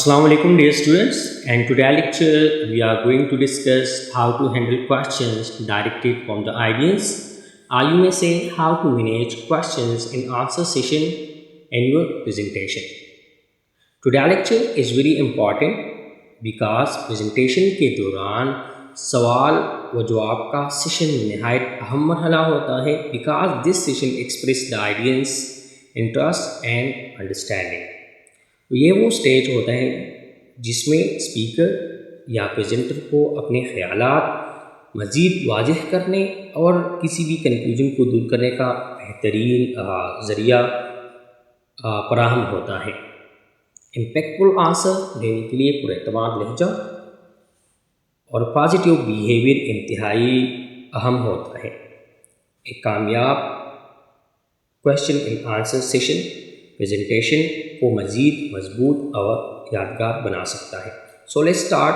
Assalamu alaikum dear students, and today lecture we are going to discuss how to handle questions directed from the audience, or you may say how to manage questions in answer session in your presentation. Today lecture is very important because presentation के दौरान सवाल व जवाब का session नहायत अहम मरहला होता है because this session express the audience interest and understanding. तो ये वो स्टेज होता है जिसमें स्पीकर या प्रेजेंटर को अपने ख़यालात मज़ीद वाज़ेह करने और किसी भी कन्फ्यूजन को दूर करने का बेहतरीन ज़रिया फराहम होता है। इम्पैक्टफुल आंसर देने के लिए पुरएतमाद लहजा और पॉजिटिव बिहेवियर इंतहाई अहम होता है। एक कामयाब question and answer session presentation को मज़ीद मजबूत और यादगार बना सकता है। So let's start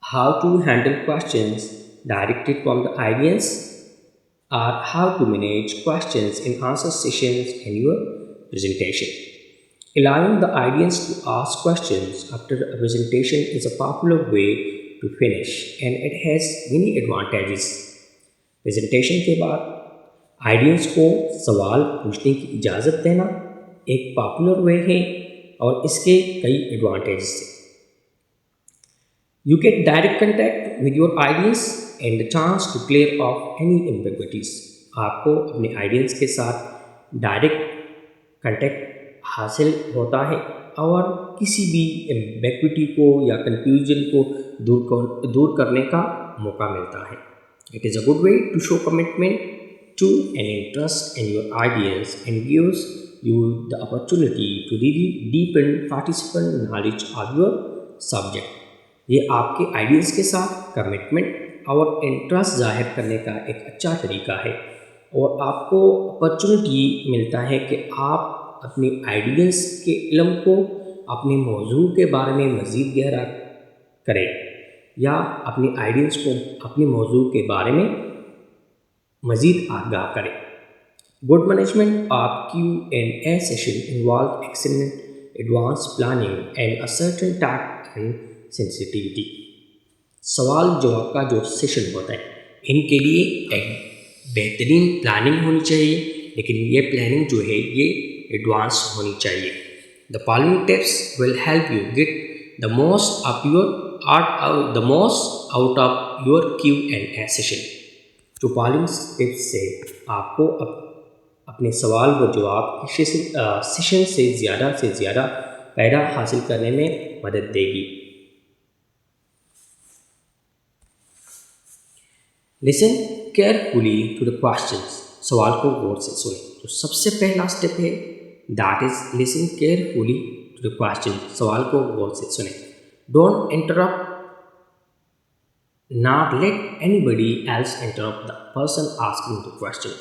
how to handle questions directed from the audience और how to manage questions in answer sessions in your presentation. Allowing the audience to ask questions after a presentation is a popular way to finish and it has many advantages. Presentation के बाद audience को सवाल पूछने की इजाज़त देना एक popular वे है और इसके कई एडवांटेजेस हैं। You get direct contact with your audience and the chance to clear of any ambiguities. आपको अपने ऑडियंस के साथ डायरेक्ट कंटैक्ट हासिल होता है और किसी भी एम्बिग्विटी को या कन्फ्यूजन को दूर करने का मौका मिलता है। It is a good way to show commitment to an interest in your ideas and gives you the opportunity to really deepen participant knowledge of your subject. ये आपके आइडियंस के साथ कमिटमेंट और इंटरेस्ट जाहिर करने का एक अच्छा तरीका है और आपको अपॉर्चुनिटी मिलता है कि आप अपने आइडियंस के इल्म को अपने मौजू के बारे में मज़ीद गहरा करें या अपने आइडियंस को अपने मौजू के बारे में मज़ीद आगाह करें। Good management of Q&A session involve excellent advance planning and a certain tact and sensitivity. सवाल जवाब का जो सेशन होता है इनके लिए एक बेहतरीन प्लानिंग होनी चाहिए, लेकिन ये प्लानिंग जो है ये एडवांस होनी चाहिए। The following tips will help you get the most out of your Q&A session. जो फॉलोइंग टिप्स से आपको अपने सवाल व जवाब सेशन से ज़्यादा फ़ायदा हासिल करने में मदद देगी। Listen carefully to the questions. सवाल को गौर से सुनें। तो सबसे पहला स्टेप है that is listen carefully to the question. सवाल को गौर से सुनें। Don't interrupt, not let anybody else interrupt the person asking the question।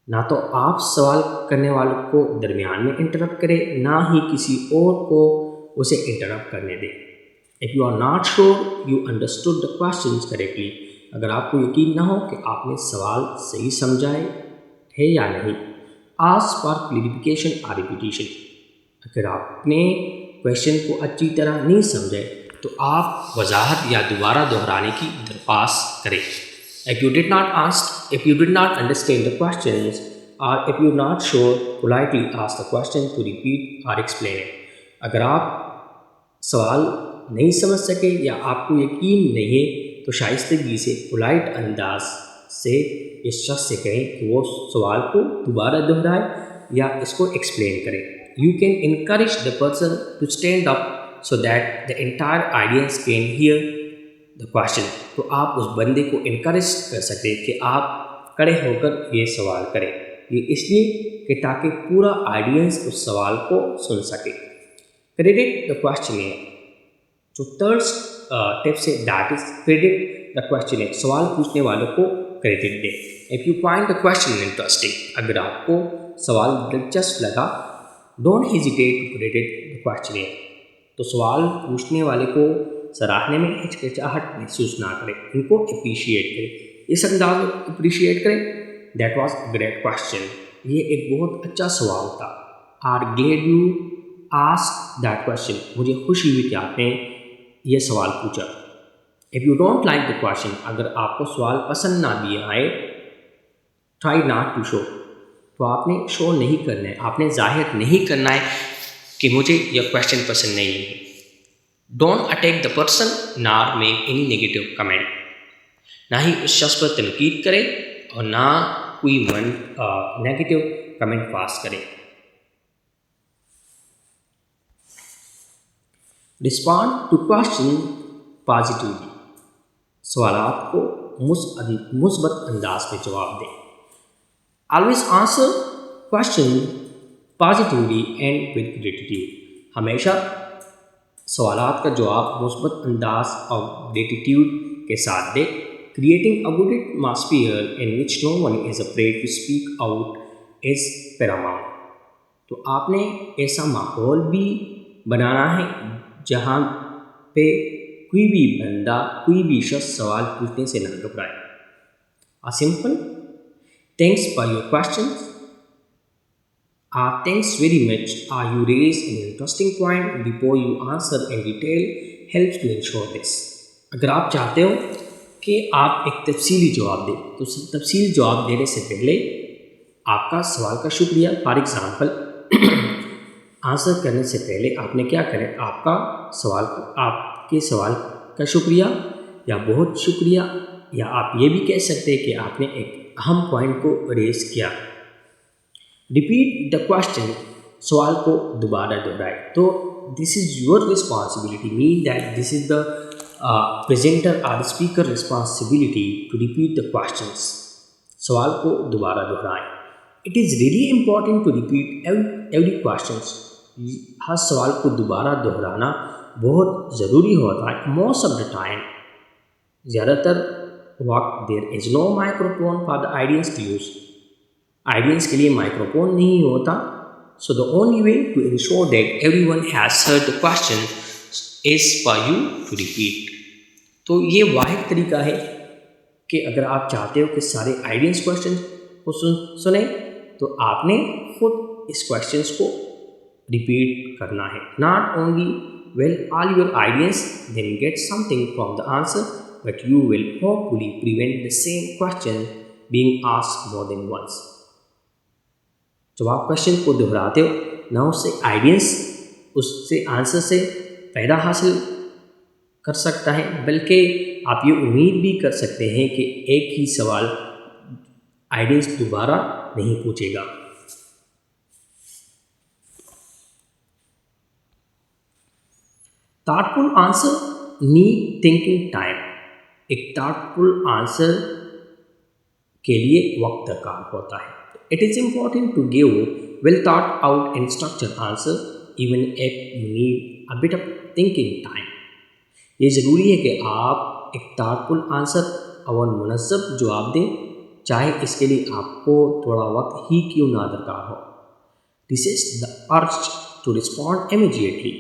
ना तो आप सवाल करने वालों को दरमियान में इंटरप्ट करें, ना ही किसी और को उसे इंटरप्ट करने दें। If you are not sure you understood the questions correctly, अगर आपको यकीन ना हो कि आपने सवाल सही समझा है या नहीं, आस्क फॉर क्लैरिफिकेशन और रिपीटिशन। अगर आपने क्वेश्चन को अच्छी तरह नहीं समझे तो आप वजाहत या दोबारा दोहराने की दरख्वास्त करें। If you did not understand the questions और if you not sure politely ask the question to repeat और एक्सप्लेन इट। अगर आप सवाल नहीं समझ सके या आपको यकीन नहीं है तो शाइस्तगी से पोलाइट अंदाज से इस शख्स से कहें कि वो सवाल को दोबारा दोहराए या इसको एक्सप्लेन करें। You can encourage the person to stand up so that the entire audience can hear the question। तो आप उस बंदे को इनकरेज कर सकते हैं कि आप खड़े होकर ये सवाल करें। ये इसलिए कि ताकि पूरा ऑडियंस उस सवाल को सुन सके। Credit the questioner. जो थर्ड टिप से that is credit the questioner. सवाल पूछने वालों को क्रेडिट दें। If you find the question interesting, अगर आपको सवाल दिलचस्प लगा, don't hesitate to credit the questioner. तो सवाल पूछने वाले को सराहने में हिचकिचाहट महसूस ना करें, उनको अप्रिशिएट करें। इस अंदाज में अप्रिशिएट करें that was a great question, ये एक बहुत अच्छा सवाल था। Are glad you ask that question, मुझे खुशी हुई कि आपने ये सवाल पूछा। If you don't like the question, अगर आपको सवाल पसंद ना भी आए, ट्राई नॉट टू शो, तो आपने शो नहीं करना है, आपने जाहिर नहीं करना है कि मुझे यह क्वेश्चन पसंद नहीं है। Don't attack the person nor make any negative comment, ना ही उस शख्स पर तनकीद करे और ना कोई नेगेटिव कमेंट पास करे। रिस्पॉन्ड टू क्वेश्चन पॉजिटिवली, सवालात को मुस्बत अंदाज में जवाब दें। Always answer question positively and with gratitude, हमेशा सवालात का जवाब मुस्बत अंदाज और ग्रेटिट्यूड के साथ दे। Creating a good atmosphere in which no one is afraid to speak out is paramount, तो आपने ऐसा माहौल भी बनाना है जहाँ पे कोई भी बंदा, कोई भी शख्स सवाल पूछने से ना घबराए। A simple thanks for your questions. Thanks very much. You raised an interesting point before you answer in detail helps to ensure this. अगर आप चाहते हो कि आप एक तफसीली जवाब दें, तो तफसीली जवाब देने से पहले आपका सवाल का शुक्रिया, फॉर एग्ज़ाम्पल आंसर करने से पहले आपने क्या करें, आपके सवाल का शुक्रिया या बहुत शुक्रिया, या आप ये भी कह सकते हैं कि आपने एक अहम पॉइंट को रेज किया। रिपीट द क्वेश्चन, सवाल को दोबारा दोहराए। तो this is your responsibility, mean that this is the presenter और speaker responsibility to repeat the questions, सवाल को दोबारा दोहराएं। It is really important to repeat every questions, हर सवाल को दोबारा दोहराना बहुत ज़रूरी होता है। मोस्ट ऑफ द टाइम, ज़्यादातर वक्त, there is no microphone for the audience to use, audience के लिए माइक्रोफोन नहीं होता। So the only way to ensure that everyone has heard the question is for you to repeat. तो ये वाहिद तरीका है कि अगर आप चाहते हो कि सारे ऑडियंस क्वेश्चन को सुने, तो आपने खुद इस क्वेश्चंस को रिपीट करना है। Not only will all your audience then get something from the answer, but you will hopefully prevent the same question being asked more than once. जब आप क्वेश्चन को दोहराते हो, ना उससे ऑडियंस उससे आंसर से फ़ायदा हासिल कर सकता है, बल्कि आप ये उम्मीद भी कर सकते हैं कि एक ही सवाल ऑडियंस दोबारा नहीं पूछेगा। Thoughtful answer need thinking time, एक थॉटफुल आंसर के लिए वक्त दरकार होता है। It is important to give well thought out and structure answer even if you need a bit of thinking time. ये ज़रूरी है कि आप एक थॉटफुल आंसर और मुनज़्ज़म जवाब दें, चाहे इसके लिए आपको थोड़ा वक्त ही क्यों ना दरकार हो। This is the urge to respond immediately.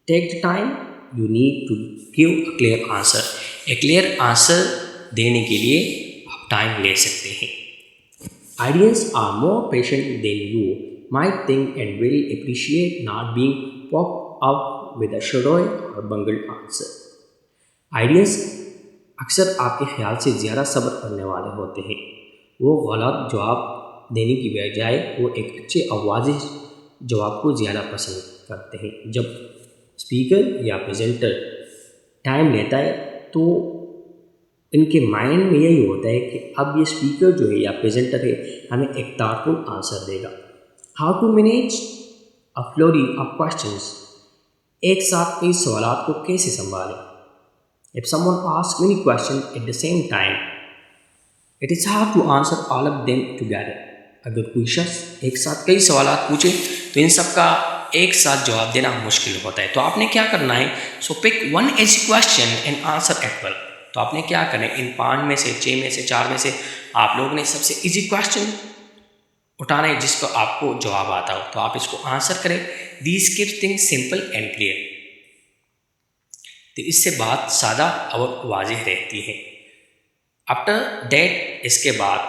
Take the time you need to give a clear answer. एक क्लियर आंसर देने के लिए आप टाइम ले सकते हैं। Audience are more patient than you might think and will appreciate not being popped up with a shoddy और bungled answer. Audience अक्सर आपके ख्याल से ज़्यादा सब्र करने वाले होते हैं। वो गलत जवाब देने की बजाय वो एक अच्छे और वाज़ेह जवाब को ज़्यादा पसंद करते हैं। जब स्पीकर या प्रेजेंटर टाइम लेता है, तो इनके माइंड में यही होता है कि अब ये स्पीकर जो है या प्रेजेंटर है, हमें एक थॉटफुल आंसर देगा। How to manage a flurry of questions, एक साथ कई सवालात को कैसे संभालें। If someone asks many questions at the same time, it is hard to answer all of them together. अगर कोई शख्स एक साथ कई सवालात पूछे, तो इन सब का एक साथ जवाब देना मुश्किल होता है। तो आपने क्या करना है, so pick one easy question and answer it well। तो आपने क्या करना है, इन 5 में से 6 में से 4 में से आप लोगों ने सबसे इजी क्वेश्चन उठाना है जिसको आपको जवाब आता हो, तो आप इसको आंसर करें। These keep things simple and clear। तो इससे बात सादा और वाज़ेह रहती है। आफ्टर दैट, इसके बाद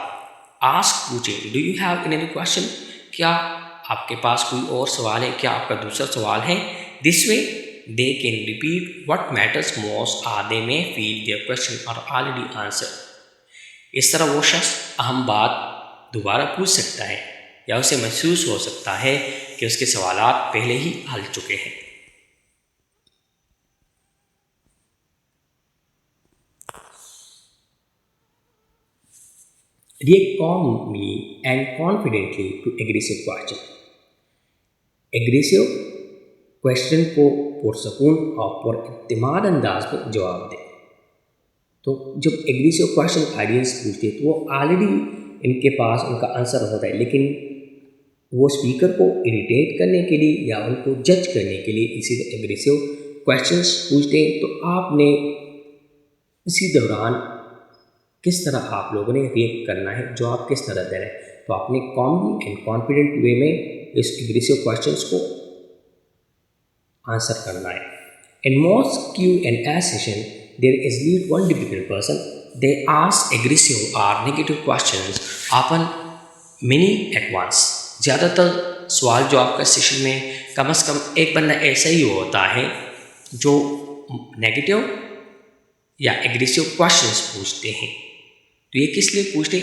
आस्क पूछे, do you have any question, क्या आपके पास कोई और सवाल है, क्या आपका दूसरा सवाल है? This way they can repeat what matters most are they may feel their question are already answer. इस तरह वो शख्स अहम बात दोबारा पूछ सकता है या उसे महसूस हो सकता है कि उसके सवालात पहले ही हल चुके हैं। React calmly and confidently to aggressive question. Aggressive question को पुरसकून और पुरइत्मीनान अंदाज में जवाब दें। तो जब एग्रेसिव क्वेश्चन ऑडियंस पूछते हैं तो वो ऑलरेडी इनके पास उनका आंसर होता है, लेकिन वो स्पीकर को इरिटेट करने के लिए या उनको जज करने के लिए इसी एग्रेसिव क्वेश्चंस पूछते हैं। तो आपने इसी दौरान किस तरह आप लोगों ने रिएक्ट करना है, जवाब किस तरह देना है। तो आपने कॉमली एंड कॉन्फिडेंट वे में इस एग्रेसिव क्वेश्चंस को आंसर करना है। In most Q&A session there is lead one difficult person, they ask aggressive और negative questions often many at once। ज़्यादातर सवाल जवाब का सेशन में कम से कम एक बंदा ऐसा ही होता है जो नेगेटिव या एग्रेसिव क्वेश्चंस पूछते हैं। तो ये किस लिए पूछते?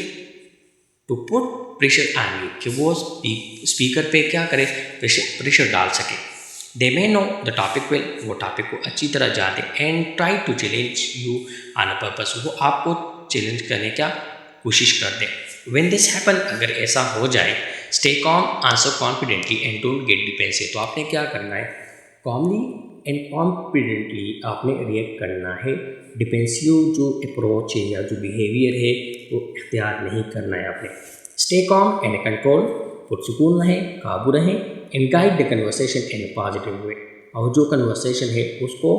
To put pressure on you, कि वो स्पीकर पे क्या करे, प्रेशर डाल सके। They may know the topic well, वो टॉपिक को अच्छी तरह जानते, and try to challenge you on a purpose, वो आपको चैलेंज करने का कोशिश कर दे। व्हेन दिस हैपन, अगर ऐसा हो जाए, stay com, answer confidently and don't get defensive. तो आपने क्या करना है? कॉमली एंड कॉन्फिडेंटली आपने रिएक्ट करना है। डिफेंसिव जो अप्रोच है या जो बिहेवियर है वो इख्तियार नहीं करना है आपने। स्टे कॉम एंड कंट्रोल, पुरसुकून रहें, काबू रहें, and guide the conversation in a positive way, और जो कन्वर्सेशन है उसको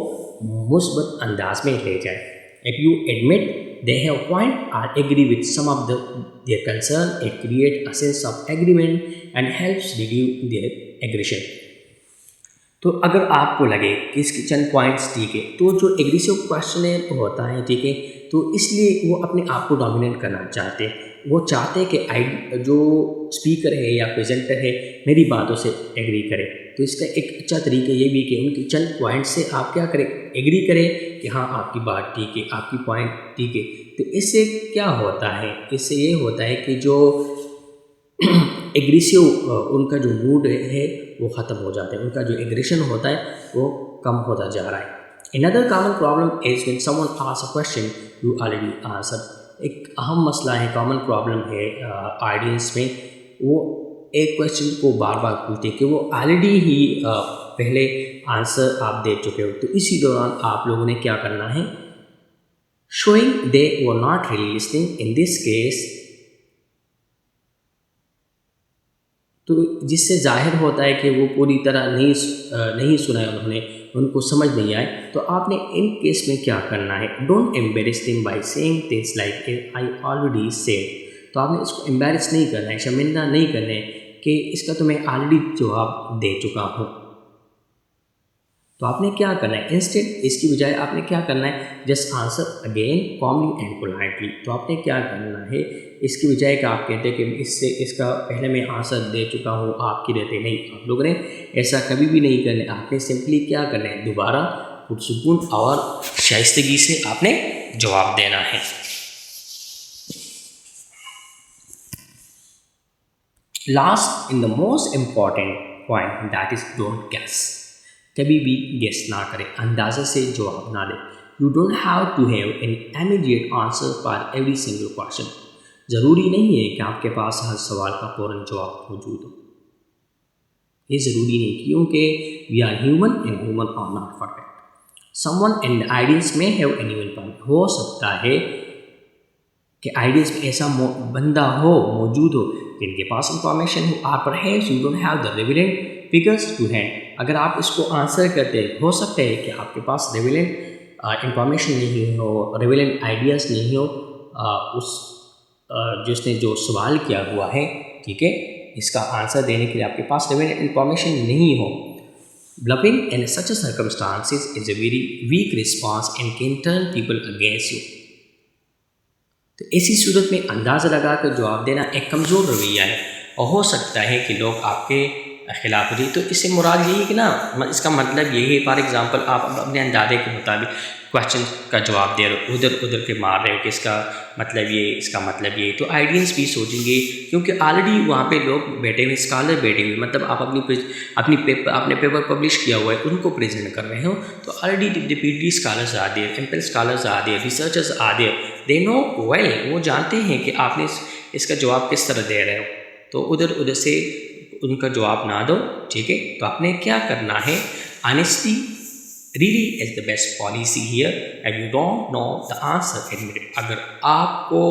मुस्बत अंदाज में ले जाए। If you admit they have point or agree with some of their concern, it create a sense of agreement and helps reduce their aggression। तो अगर आपको लगे कि इसके चंद पॉइंट्स ठीक है, तो जो एग्रेसिव क्वेश्चन होता है, ठीक है, तो इसलिए वो अपने आप को डोमिनेट करना चाहते हैं। वो चाहते हैं कि जो स्पीकर है या प्रेजेंटर है मेरी बातों से एग्री करे। तो इसका एक अच्छा तरीका ये भी कि उनके चंद पॉइंट से आप क्या करें, एग्री करें कि हाँ आपकी बात ठीक है, आपकी पॉइंट ठीक है। तो इससे क्या होता है? इससे ये होता है कि जो एग्रेसिव उनका जो मूड है वो ख़त्म हो जाता है, उनका जो एग्रेशन होता है वो कम होता जा रहा है। Another common problem is when someone asks a question you already answered। एक अहम मसला है, कॉमन प्रॉब्लम है ऑडियंस में, वो एक क्वेश्चन को बार बार पूछते हैं कि वो ऑलरेडी ही पहले आंसर आप दे चुके हो। तो इसी दौरान आप लोगों ने क्या करना है? Showing they were not really listening in this case, तो जिससे जाहिर होता है कि वो पूरी तरह नहीं सुना है उन्होंने, उनको समझ नहीं आए। तो आपने इन केस में क्या करना है? Don't embarrass them by saying things like I already said. तो आपने इसको एम्बेरस नहीं करना है, शर्मिंदा नहीं करना है कि इसका तो मैं ऑलरेडी जवाब दे चुका हूँ। तो आपने क्या करना है? इंस्टेड, इसकी बजाय आपने क्या करना है? Just answer again calmly and politely. तो आपने क्या करना है? इसकी बजाय कि आप कहते हैं कि इसका पहले मैं आंसर दे चुका हूँ, आपकी रहते नहीं, आप लोगों ने ऐसा कभी भी नहीं करना है। आपने सिंपली क्या करना है? दोबारा पुरसुकून और शाइस्तगी से आपने जवाब देना है। Last in the most important point, that is don't guess. कभी भी गेस ना करें, अंदाजे से जवाब ना दें। You don't have to have an immediate answer for every single question. ज़रूरी नहीं है कि आपके पास हर सवाल का फ़ौरन जवाब मौजूद हो, ये ज़रूरी नहीं, क्योंकि we are human and human are not perfect. Someone and audience में हैव एनी वन पॉइंट, हो सकता है कि आइडियंस में ऐसा बंदा हो, मौजूद हो, जिनके पास इंफॉर्मेशन हो, और perhaps you don't have the relevant figures to hand. अगर आप इसको आंसर करते हैं, हो सकता है कि आपके पास रेलेवेंट इंफॉर्मेशन नहीं हो, रेलेवेंट आइडियाज़ नहीं हो उस जिसने जो सवाल किया हुआ है, ठीक है, इसका आंसर देने के लिए आपके पास रेलेवेंट इंफॉर्मेशन नहीं हो। Bluffing in such circumstances is a very weak response and can turn people against you. तो ऐसी सूरत में अंदाज़ा लगा कर जवाब देना एक कमज़ोर रवैया है और हो सकता है कि लोग आपके खिलाफ हो जाए। तो इससे मुराद यही है कि ना, इसका मतलब यही है, फॉर एग्जांपल आप अपने अंदाजे के मुताबिक क्वेश्चन का जवाब दे रहे हो, उधर उधर के मार रहे हो कि इसका मतलब ये, इसका मतलब ये, तो आइडियंस भी सोचेंगे, क्योंकि ऑलरेडी वहाँ पे लोग बैठे हुए, स्कॉलर बैठे हुए, मतलब आप आपने पेपर पब्लिश किया हुआ है, उनको प्रेजेंट कर रहे हो, तो already the PhD scholars are there, MPhil scholars are there, researchers are there, they know well, वो जानते हैं कि आपने इसका जवाब किस तरह दे रहे हो, तो उधर उधर से उनका जवाब ना दो, ठीक है। तो आपने क्या करना है, honesty really is the best policy here, and you don't know the answer admit it। अगर आपको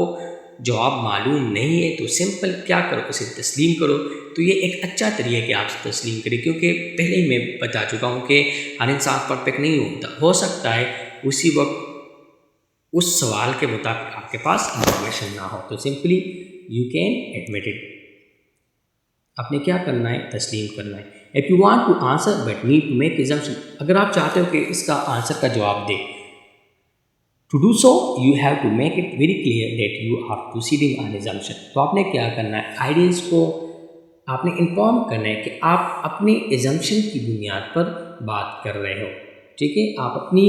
जवाब मालूम नहीं है तो सिंपल क्या करो, उसे तस्लीम करो। तो ये एक अच्छा तरीका है कि आप तस्लीम करें, क्योंकि पहले ही मैं बता चुका हूँ कि हर इंसान परफेक्ट नहीं होता, हो सकता है उसी वक्त उस सवाल के मुताबिक आपके पास इंफॉर्मेशन ना हो, तो simply you can admit it. आपने क्या करना है, तस्लीम करना है। If you want to answer but need to make assumption, अगर आप चाहते हो कि इसका आंसर का जवाब दे, to do so you have to make it very clear that you are proceeding on assumption। तो आपने क्या करना है, आइडियंस को आपने इन्फॉर्म करना है कि आप अपने एजम्पशन की बुनियाद पर बात कर रहे हो, ठीक है। आप अपनी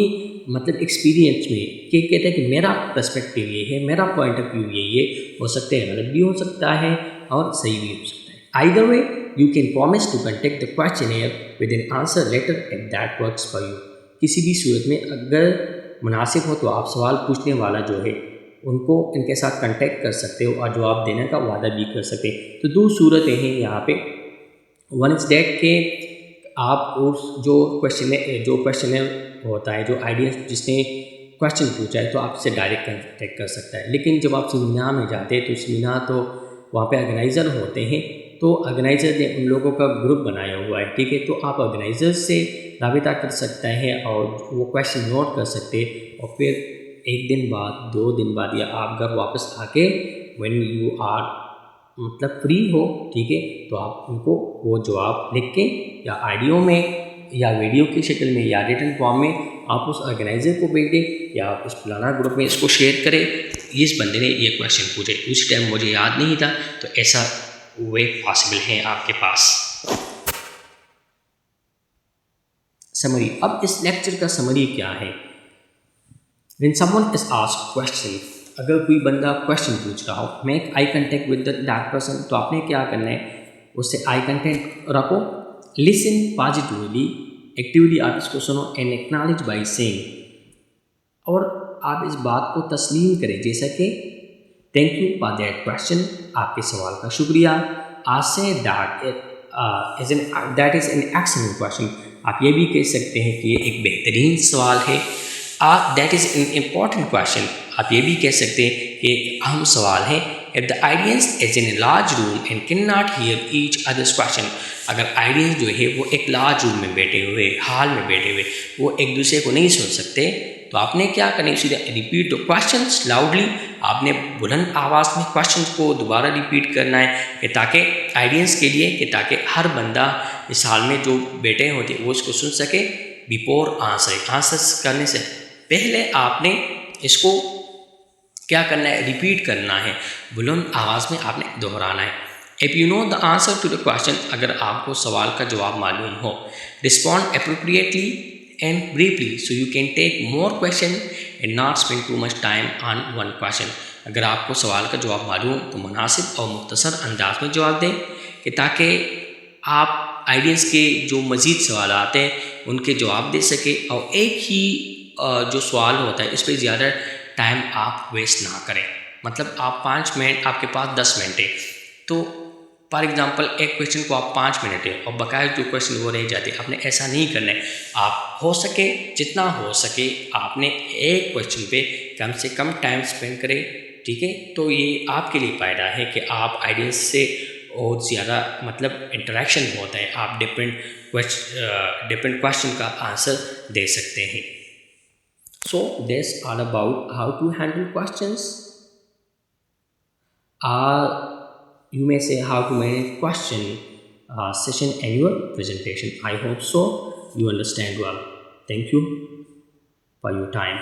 मतलब एक्सपीरियंस में कि कहते हैं कि मेरा पर्सपेक्टिव ये है, मेरा पॉइंट ऑफ व्यू ये हो सकते हैं, गलत भी हो सकता है और सही भी हो सकता है। Either way, you can promise to contact the questionnaire with an answer letter if that works for you। किसी भी सूरत में अगर मुनासिब हो तो आप सवाल पूछने वाला जो है उनको इनके साथ कांटेक्ट कर सकते हो और जवाब देने का वादा भी कर सकते हैं। तो दो सूरतें हैं यहाँ पे, वन इज़ डेट के आप उस जो क्वेश्चनेयर होता है, जो आइडिया जिसने क्वेश्चन पूछा है, तो आपसे डायरेक्ट कांटेक्ट कर सकता है। लेकिन जब आप सेमिनार में जाते हैं तो सेमिनार तो वहाँ पे ऑर्गेनाइज़र होते हैं, तो ऑर्गेनाइज़र ने उन लोगों का ग्रुप बनाया हुआ है, ठीक है। तो आप ऑर्गेनाइज़र से राबिता कर सकते हैं और वो क्वेश्चन नोट कर सकते हैं, और फिर एक दिन बाद, 2 दिन बाद, या आप घर वापस आके व्हेन यू आर मतलब फ्री हो, ठीक है, तो आप उनको वो जवाब लिख के या ऑडियो में या वीडियो की शक्ल में या रिटन फॉर्म में आप उस ऑर्गेनाइज़र को भेज दें, या आप इस फलाना ग्रुप में इसको शेयर करें, इस बंदे ने ये क्वेश्चन पूछे, उस टाइम मुझे याद नहीं था, तो ऐसा वे पॉसिबल हैं आपके पास। समरी, अब इस लेक्चर का समरी क्या है। When someone is asked question, अगर कोई बंदा क्वेश्चन पूछ रहा हो, make eye contact with that person, तो आपने क्या करना है, उससे आई कंटेक्ट रखो, लिसन पॉजिटिवली, एक्टिवली आप इसको सुनो, एंड एक्नॉलेज बाय सेइंग, और आप इस बात को तस्लीम करें जैसा कि thank you for that question, आपके सवाल का शुक्रिया। आज say that is an excellent question, आप ये भी कह सकते हैं कि ये एक बेहतरीन सवाल है। That is an important question, आप ये भी कह सकते हैं कि अहम सवाल है। If the audience is in a large room and can not hear each others question, अगर आइडियंस जो है वो एक लार्ज रूम में बैठे हुए, हॉल में बैठे हुए, वो एक दूसरे को नहीं सुन सकते, तो आपने क्या करना है, सीधा रिपीट द क्वेश्चंस लाउडली, आपने बुलंद आवाज़ में क्वेश्चन को दोबारा रिपीट करना है, कि ताकि आइडियंस के लिए, कि ताकि हर बंदा इस हाल में जो बैठे होते वो इसको सुन सके। बिफोर आंसर्स करने से पहले आपने इसको क्या करना है, रिपीट करना है, बुलंद आवाज़ में आपने दोहराना है। If you know the answer to the question, अगर आपको सवाल का जवाब मालूम हो, respond appropriately and briefly so you can take more question and not spend too much time on one question। अगर आपको सवाल का जवाब मालूम तो मुनासिब और मुख्तसर अंदाज में जवाब दें, कि ताकि आप आइडियंस के जो मज़ीद सवाल आते हैं उनके जवाब दे सके, और एक ही जो सवाल होता है इस पर ज़्यादा टाइम आप वेस्ट ना करें। मतलब आप 5 मिनट, आपके पास 10 मिनट है, तो फॉर एग्जाम्पल एक क्वेश्चन को आप 5 मिनट है और बकाया जो क्वेश्चन वो रह जाते, आपने ऐसा नहीं करना है। आप हो सके, जितना हो सके, आपने एक क्वेश्चन पे कम से कम टाइम स्पेंड करें, ठीक है। तो ये आपके लिए फ़ायदा है कि आप आइडियंस से और ज़्यादा मतलब इंटरेक्शन होता है, आप डिफरेंट क्वेश्चन का आंसर दे सकते हैं। So this all about how to handle questions. You may say how to manage question session in your presentation. I hope so you understand well. Thank you for your time.